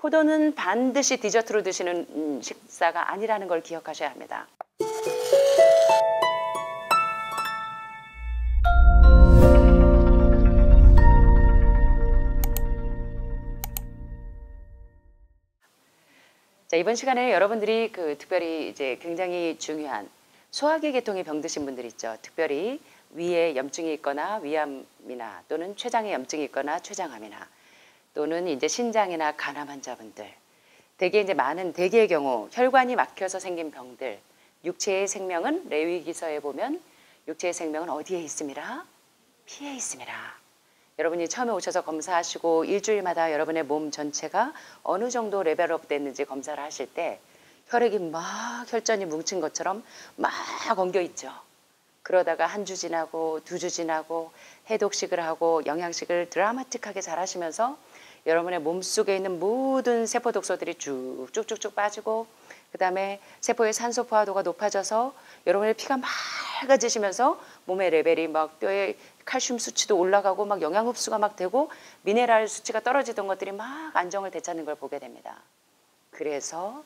포도는 반드시 디저트로 드시는 식사가 아니라는 걸 기억하셔야 합니다. 자, 이번 시간에 여러분들이 특별히 이제 굉장히 중요한 소화기 계통의 병 드신 분들 있죠. 특별히 위에 염증이 있거나 위암이나 또는 췌장에 염증이 있거나 췌장암이나 또는 이제 신장이나 간암 환자분들, 대개의 경우 혈관이 막혀서 생긴 병들, 육체의 생명은 레위기서에 보면 육체의 생명은 어디에 있습니다? 피에 있습니다. 여러분이 처음에 오셔서 검사하시고 일주일마다 여러분의 몸 전체가 어느 정도 레벨업 됐는지 검사를 하실 때 혈액이 막 혈전이 뭉친 것처럼 막 엉겨 있죠. 그러다가 한 주 지나고 두 주 지나고 해독식을 하고 영양식을 드라마틱하게 잘 하시면서 여러분의 몸속에 있는 모든 세포 독소들이 쭉쭉쭉 빠지고 그 다음에 세포의 산소 포화도가 높아져서 여러분의 피가 맑아지시면서 몸의 레벨이 막 뼈에 칼슘 수치도 올라가고 막 영양 흡수가 막 되고 미네랄 수치가 떨어지던 것들이 막 안정을 되찾는 걸 보게 됩니다. 그래서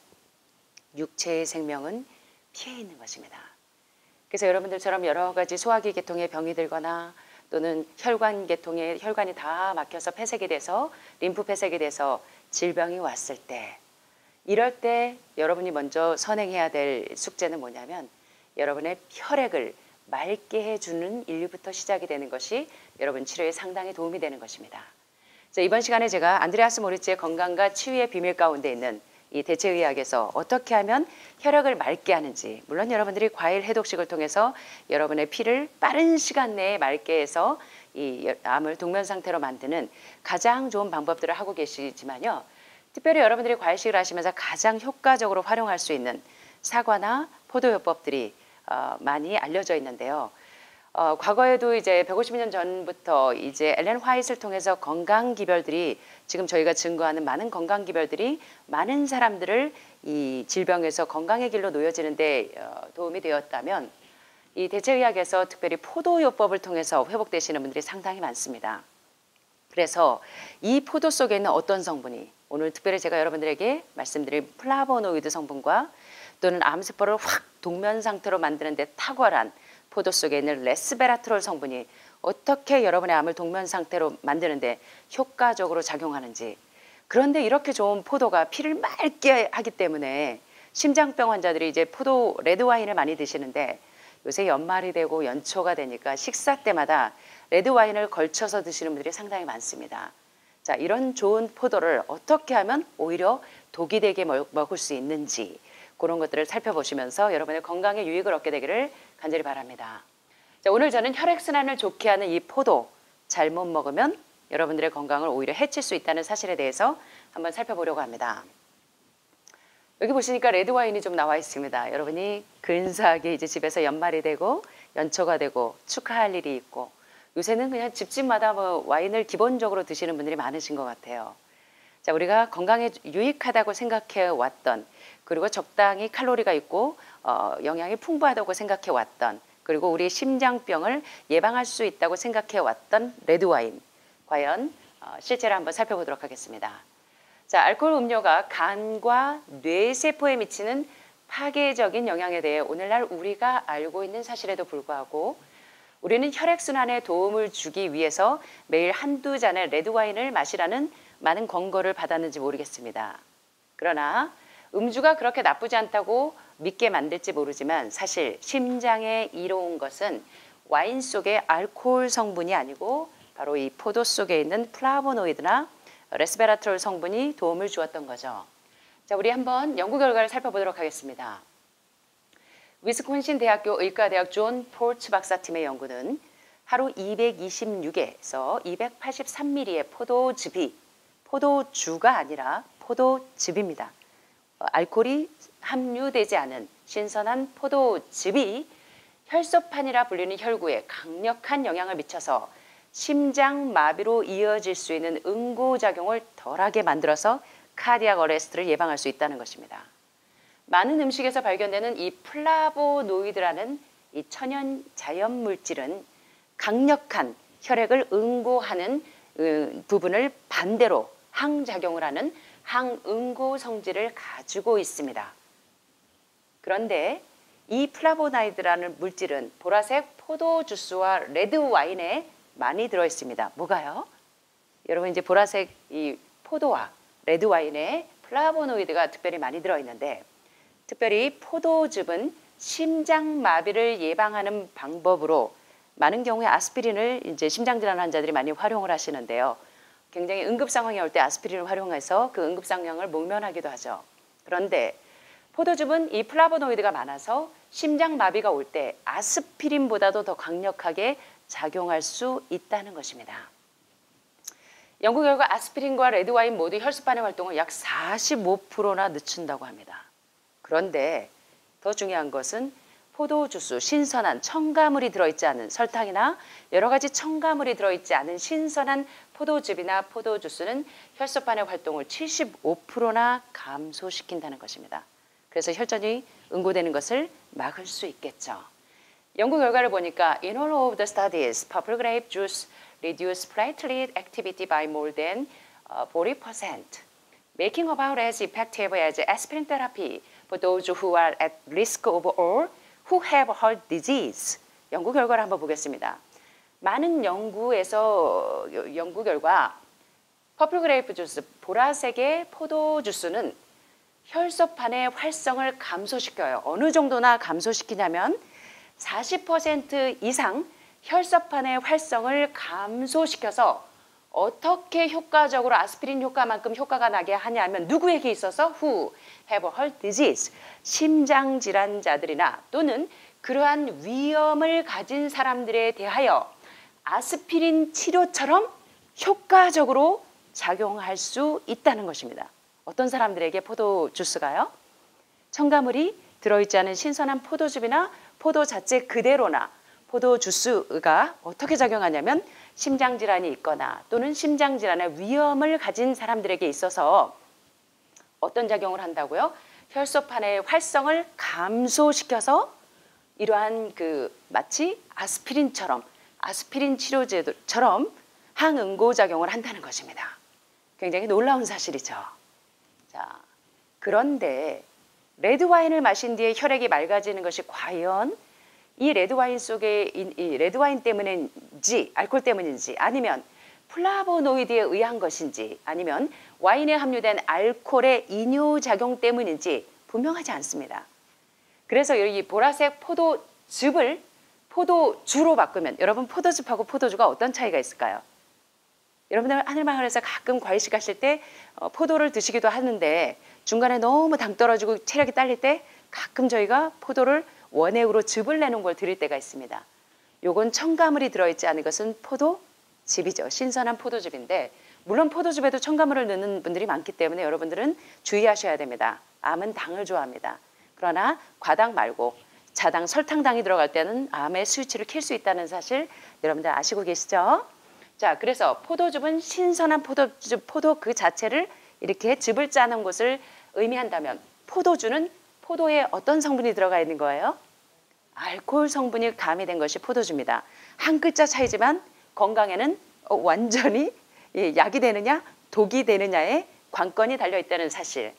육체의 생명은 피에 있는 것입니다. 그래서 여러분들처럼 여러 가지 소화기 계통의 병이 들거나 또는 혈관이 다 막혀서 폐색이 돼서 림프 폐색이 돼서 질병이 왔을 때, 이럴 때 여러분이 먼저 선행해야 될 숙제는 뭐냐면 여러분의 혈액을 맑게 해주는 일부터 시작이 되는 것이 여러분 치료에 상당히 도움이 되는 것입니다. 자, 이번 시간에 제가 안드레아스 모리츠의 건강과 치유의 비밀 가운데 있는 이 대체의학에서 어떻게 하면 혈액을 맑게 하는지, 물론 여러분들이 과일 해독식을 통해서 여러분의 피를 빠른 시간 내에 맑게 해서 이 암을 동면 상태로 만드는 가장 좋은 방법들을 하고 계시지만요, 특별히 여러분들이 과일식을 하시면서 가장 효과적으로 활용할 수 있는 사과나 포도요법들이 많이 알려져 있는데요. 과거에도 이제 150년 전부터 이제 엘렌 화이트를 통해서 건강 기별들이, 지금 저희가 증거하는 많은 건강 기별들이 많은 사람들을 이 질병에서 건강의 길로 놓여지는데 도움이 되었다면, 이 대체의학에서 특별히 포도요법을 통해서 회복되시는 분들이 상당히 많습니다. 그래서 이 포도 속에 있는 어떤 성분이, 오늘 특별히 제가 여러분들에게 말씀드린 플라보노이드 성분과 또는 암세포를 확 동면 상태로 만드는 데 탁월한 포도 속에 있는 레스베라트롤 성분이 어떻게 여러분의 암을 동면 상태로 만드는데 효과적으로 작용하는지, 그런데 이렇게 좋은 포도가 피를 맑게 하기 때문에 심장병 환자들이 이제 포도 레드와인을 많이 드시는데, 요새 연말이 되고 연초가 되니까 식사 때마다 레드와인을 걸쳐서 드시는 분들이 상당히 많습니다. 자, 이런 좋은 포도를 어떻게 하면 오히려 독이 되게 먹을 수 있는지, 그런 것들을 살펴보시면서 여러분의 건강에 유익을 얻게 되기를 간절히 바랍니다. 자, 오늘 저는 혈액순환을 좋게 하는 이 포도, 잘못 먹으면 여러분들의 건강을 오히려 해칠 수 있다는 사실에 대해서 한번 살펴보려고 합니다. 여기 보시니까 레드와인이 좀 나와 있습니다. 여러분이 근사하게 이제 집에서 연말이 되고 연초가 되고 축하할 일이 있고, 요새는 그냥 집집마다 뭐 와인을 기본적으로 드시는 분들이 많으신 것 같아요. 자, 우리가 건강에 유익하다고 생각해 왔던, 그리고 적당히 칼로리가 있고 영양이 풍부하다고 생각해 왔던, 그리고 우리 심장병을 예방할 수 있다고 생각해 왔던 레드와인, 과연 실제로 한번 살펴보도록 하겠습니다. 자, 알코올 음료가 간과 뇌세포에 미치는 파괴적인 영향에 대해 오늘날 우리가 알고 있는 사실에도 불구하고 우리는 혈액순환에 도움을 주기 위해서 매일 한두 잔의 레드와인을 마시라는 많은 권고를 받았는지 모르겠습니다. 그러나 음주가 그렇게 나쁘지 않다고 믿게 만들지 모르지만, 사실 심장에 이로운 것은 와인 속의 알코올 성분이 아니고 바로 이 포도 속에 있는 플라보노이드나 레스베라트롤 성분이 도움을 주었던 거죠. 자, 우리 한번 연구 결과를 살펴보도록 하겠습니다. 위스콘신 대학교 의과대학 존 포츠 박사팀의 연구는 하루 226에서 283ml의 포도주가 아니라 포도즙입니다. 알코올이 함유되지 않은 신선한 포도즙이 혈소판이라 불리는 혈구에 강력한 영향을 미쳐서 심장 마비로 이어질 수 있는 응고작용을 덜하게 만들어서 카디악 어레스트를 예방할 수 있다는 것입니다. 많은 음식에서 발견되는 이 플라보노이드라는 이 천연 자연 물질은 강력한 혈액을 응고하는 부분을 반대로 항작용을 하는 항응고 성질을 가지고 있습니다. 그런데 이 플라보나이드라는 물질은 보라색 포도 주스와 레드 와인에 많이 들어 있습니다. 뭐가요? 여러분 이제 보라색 이 포도와 레드 와인에 플라보노이드가 특별히 많이 들어 있는데, 특별히 포도즙은 심장마비를 예방하는 방법으로 많은 경우에 아스피린을 이제 심장질환 환자들이 많이 활용을 하시는데요. 굉장히 응급 상황이 올 때 아스피린을 활용해서 그 응급 상황을 모면하기도 하죠. 그런데 포도즙은 이 플라보노이드가 많아서 심장마비가 올 때 아스피린보다도 더 강력하게 작용할 수 있다는 것입니다. 연구 결과 아스피린과 레드와인 모두 혈소판의 활동을 약 45%나 늦춘다고 합니다. 그런데 더 중요한 것은 포도주스, 신선한 첨가물이 들어있지 않은 설탕이나 여러 가지 첨가물이 들어있지 않은 신선한 포도즙이나 포도주스는 혈소판의 활동을 75%나 감소시킨다는 것입니다. 그래서 혈전이 응고되는 것을 막을 수 있겠죠. 연구 결과를 보니까 in all of the studies, purple grape juice reduced platelet activity by more than 40%, making about as effective as aspirin therapy for those who are at risk of or who have heart disease. 연구 결과를 한번 보겠습니다. 많은 연구 결과 퍼플 그레이프 주스, 보라색의 포도 주스는 혈소판의 활성을 감소시켜요. 어느 정도나 감소시키냐면 40% 이상 혈소판의 활성을 감소시켜서 어떻게 효과적으로 아스피린 효과만큼 효과가 나게 하냐면 누구에게 있어서 who have heart disease, 심장질환자들이나 또는 그러한 위험을 가진 사람들에 대하여 아스피린 치료처럼 효과적으로 작용할 수 있다는 것입니다. 어떤 사람들에게 포도 주스가요? 첨가물이 들어있지 않은 신선한 포도즙이나 포도 자체 그대로나 포도 주스가 어떻게 작용하냐면 심장질환이 있거나 또는 심장질환의 위험을 가진 사람들에게 있어서 어떤 작용을 한다고요? 혈소판의 활성을 감소시켜서 이러한 마치 아스피린처럼 아스피린 치료제처럼 항응고 작용을 한다는 것입니다. 굉장히 놀라운 사실이죠. 자, 그런데 레드와인을 마신 뒤에 혈액이 맑아지는 것이 과연 이 레드와인 속에 이 레드와인 때문인지 알코올 때문인지 아니면 플라보노이드에 의한 것인지 아니면 와인에 함유된 알코올의 이뇨작용 때문인지 분명하지 않습니다. 그래서 이 보라색 포도즙을 포도주로 바꾸면 여러분 포도즙하고 포도주가 어떤 차이가 있을까요? 여러분들 하늘마을에서 가끔 과일식 하실 때 포도를 드시기도 하는데 중간에 너무 당 떨어지고 체력이 딸릴 때 가끔 저희가 포도를 원액으로 즙을 내놓은 걸 드릴 때가 있습니다. 요건 첨가물이 들어있지 않은 것은 포도즙이죠. 신선한 포도즙인데 물론 포도즙에도 첨가물을 넣는 분들이 많기 때문에 여러분들은 주의하셔야 됩니다. 암은 당을 좋아합니다. 그러나 과당 말고 자당, 설탕당이 들어갈 때는 암의 스위치를 켤 수 있다는 사실 여러분들 아시고 계시죠? 자, 그래서 포도즙은 신선한 포도즙, 포도 그 자체를 이렇게 즙을 짜는 것을 의미한다면 포도주는 포도에 어떤 성분이 들어가 있는 거예요? 알코올 성분이 가미된 것이 포도주입니다. 한 글자 차이지만 건강에는 완전히 약이 되느냐 독이 되느냐의 관건이 달려있다는 사실.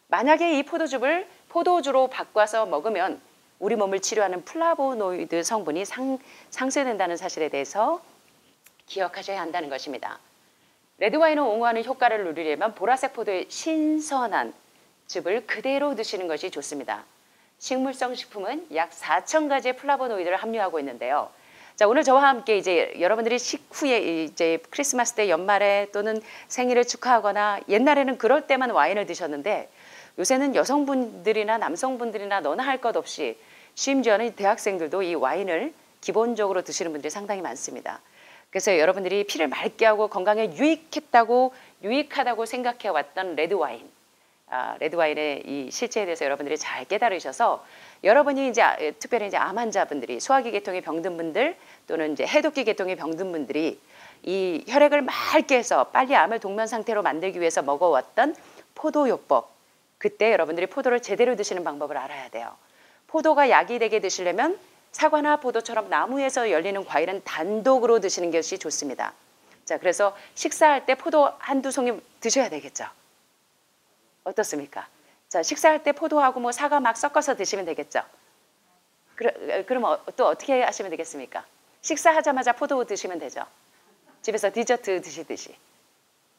만약에 이 포도즙을 포도주로 바꿔서 먹으면 우리 몸을 치료하는 플라보노이드 성분이 상쇄된다는 사실에 대해서 기억하셔야 한다는 것입니다. 레드와인을 옹호하는 효과를 누리려면 보라색 포도의 신선한 즙을 그대로 드시는 것이 좋습니다. 식물성 식품은 약 4,000가지의 플라보노이드를 함유하고 있는데요. 자, 오늘 저와 함께 이제 여러분들이 식후에 이제 크리스마스 때 연말에 또는 생일을 축하하거나 옛날에는 그럴 때만 와인을 드셨는데 요새는 여성분들이나 남성분들이나 너나 할 것 없이 심지어는 대학생들도 이 와인을 기본적으로 드시는 분들이 상당히 많습니다. 그래서 여러분들이 피를 맑게 하고 건강에 유익하다고 생각해 왔던 레드와인, 레드와인의 이 실체에 대해서 여러분들이 잘 깨달으셔서 여러분이 이제 특별히 이제 암 환자분들이 소화기 계통의 병든 분들 또는 이제 해독기 계통의 병든 분들이 이 혈액을 맑게 해서 빨리 암을 동면 상태로 만들기 위해서 먹어왔던 포도요법, 그때 여러분들이 포도를 제대로 드시는 방법을 알아야 돼요. 포도가 약이 되게 드시려면 사과나 포도처럼 나무에서 열리는 과일은 단독으로 드시는 것이 좋습니다. 자, 그래서 식사할 때 포도 한두 송이 드셔야 되겠죠. 어떻습니까? 자, 식사할 때 포도하고 뭐 사과 막 섞어서 드시면 되겠죠. 그럼 또 어떻게 하시면 되겠습니까? 식사하자마자 포도 드시면 되죠. 집에서 디저트 드시듯이.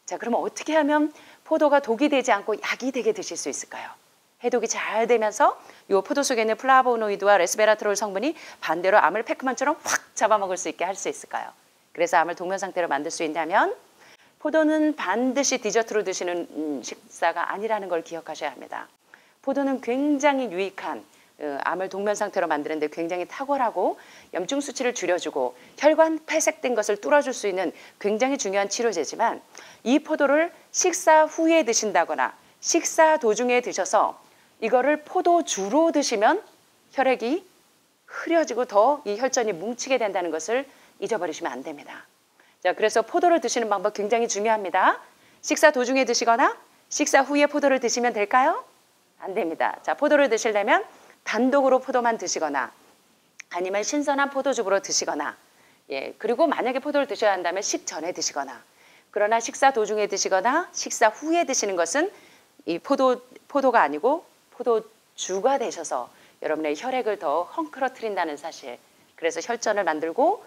자, 그러면 어떻게 하면 포도가 독이 되지 않고 약이 되게 드실 수 있을까요? 해독이 잘 되면서 이 포도 속에 있는 플라보노이드와 레스베라트롤 성분이 반대로 암을 페크만처럼 확 잡아먹을 수 있게 할 수 있을까요? 그래서 암을 동면 상태로 만들 수 있냐면 포도는 반드시 디저트로 드시는 식사가 아니라는 걸 기억하셔야 합니다. 포도는 굉장히 유익한 암을 동면 상태로 만드는데 굉장히 탁월하고 염증 수치를 줄여주고 혈관 폐색된 것을 뚫어줄 수 있는 굉장히 중요한 치료제지만 이 포도를 식사 후에 드신다거나 식사 도중에 드셔서 이거를 포도주로 드시면 혈액이 흐려지고 더 이 혈전이 뭉치게 된다는 것을 잊어버리시면 안 됩니다. 자, 그래서 포도를 드시는 방법 굉장히 중요합니다. 식사 도중에 드시거나 식사 후에 포도를 드시면 될까요? 안 됩니다. 자, 포도를 드시려면 단독으로 포도만 드시거나 아니면 신선한 포도즙으로 드시거나 그리고 만약에 포도를 드셔야 한다면 식전에 드시거나 그러나 식사 도중에 드시거나 식사 후에 드시는 것은 이 포도가 아니고 포도주가 되셔서 여러분의 혈액을 더 헝클어뜨린다는 사실. 그래서 혈전을 만들고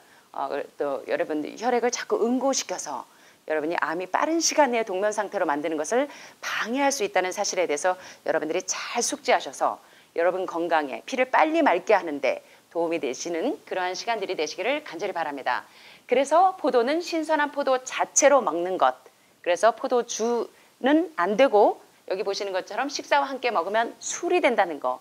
또 여러분 혈액을 자꾸 응고시켜서 여러분이 암이 빠른 시간 내에 동면 상태로 만드는 것을 방해할 수 있다는 사실에 대해서 여러분들이 잘 숙지하셔서 여러분 건강에 피를 빨리 맑게 하는데 도움이 되시는 그러한 시간들이 되시기를 간절히 바랍니다. 그래서 포도는 신선한 포도 자체로 먹는 것. 그래서 포도주는 안 되고 여기 보시는 것처럼 식사와 함께 먹으면 술이 된다는 거.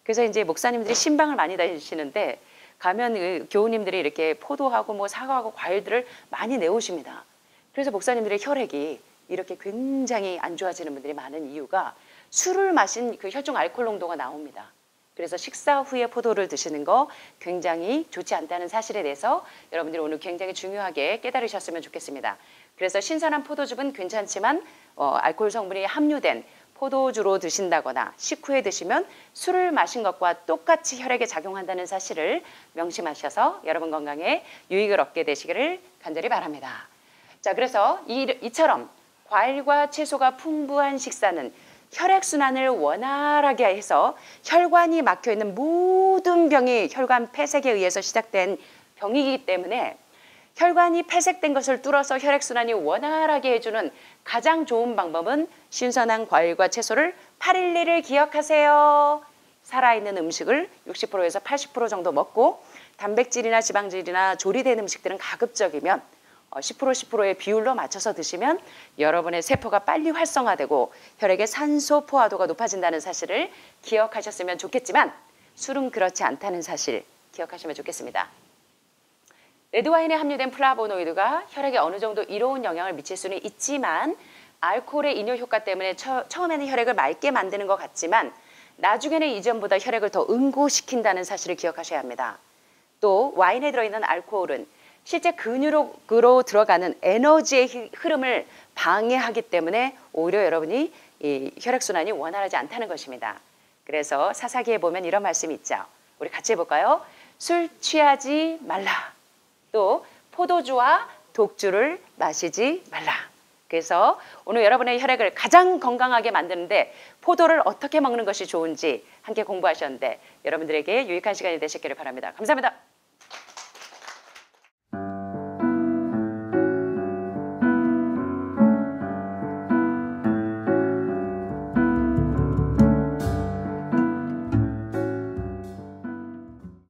그래서 이제 목사님들이 신방을 많이 다니시는데 가면 교우님들이 이렇게 포도하고 뭐 사과하고 과일들을 많이 내오십니다. 그래서 목사님들의 혈액이 이렇게 굉장히 안 좋아지는 분들이 많은 이유가 술을 마신 그 혈중 알코올 농도가 나옵니다. 그래서 식사 후에 포도를 드시는 거 굉장히 좋지 않다는 사실에 대해서 여러분들이 오늘 굉장히 중요하게 깨달으셨으면 좋겠습니다. 그래서 신선한 포도즙은 괜찮지만 알코올 성분이 함유된 포도주로 드신다거나 식후에 드시면 술을 마신 것과 똑같이 혈액에 작용한다는 사실을 명심하셔서 여러분 건강에 유익을 얻게 되시기를 간절히 바랍니다. 자, 그래서 이처럼 과일과 채소가 풍부한 식사는 혈액순환을 원활하게 해서 혈관이 막혀있는 모든 병이 혈관 폐색에 의해서 시작된 병이기 때문에 혈관이 폐색된 것을 뚫어서 혈액순환이 원활하게 해주는 가장 좋은 방법은 신선한 과일과 채소를 8일리를 기억하세요. 살아있는 음식을 60%에서 80% 정도 먹고 단백질이나 지방질이나 조리된 음식들은 가급적이면 10% 10%의 비율로 맞춰서 드시면 여러분의 세포가 빨리 활성화되고 혈액의 산소 포화도가 높아진다는 사실을 기억하셨으면 좋겠지만 술은 그렇지 않다는 사실 기억하시면 좋겠습니다. 레드와인에 함유된 플라보노이드가 혈액에 어느 정도 이로운 영향을 미칠 수는 있지만 알코올의 이뇨 효과 때문에 처음에는 혈액을 맑게 만드는 것 같지만 나중에는 이전보다 혈액을 더 응고시킨다는 사실을 기억하셔야 합니다. 또 와인에 들어있는 알코올은 실제 근육으로 들어가는 에너지의 흐름을 방해하기 때문에 오히려 여러분이 이 혈액순환이 원활하지 않다는 것입니다. 그래서 사사기에 보면 이런 말씀이 있죠. 우리 같이 해볼까요? 술 취하지 말라. 또 포도주와 독주를 마시지 말라. 그래서 오늘 여러분의 혈액을 가장 건강하게 만드는데 포도를 어떻게 먹는 것이 좋은지 함께 공부하셨는데 여러분들에게 유익한 시간이 되셨기를 바랍니다. 감사합니다.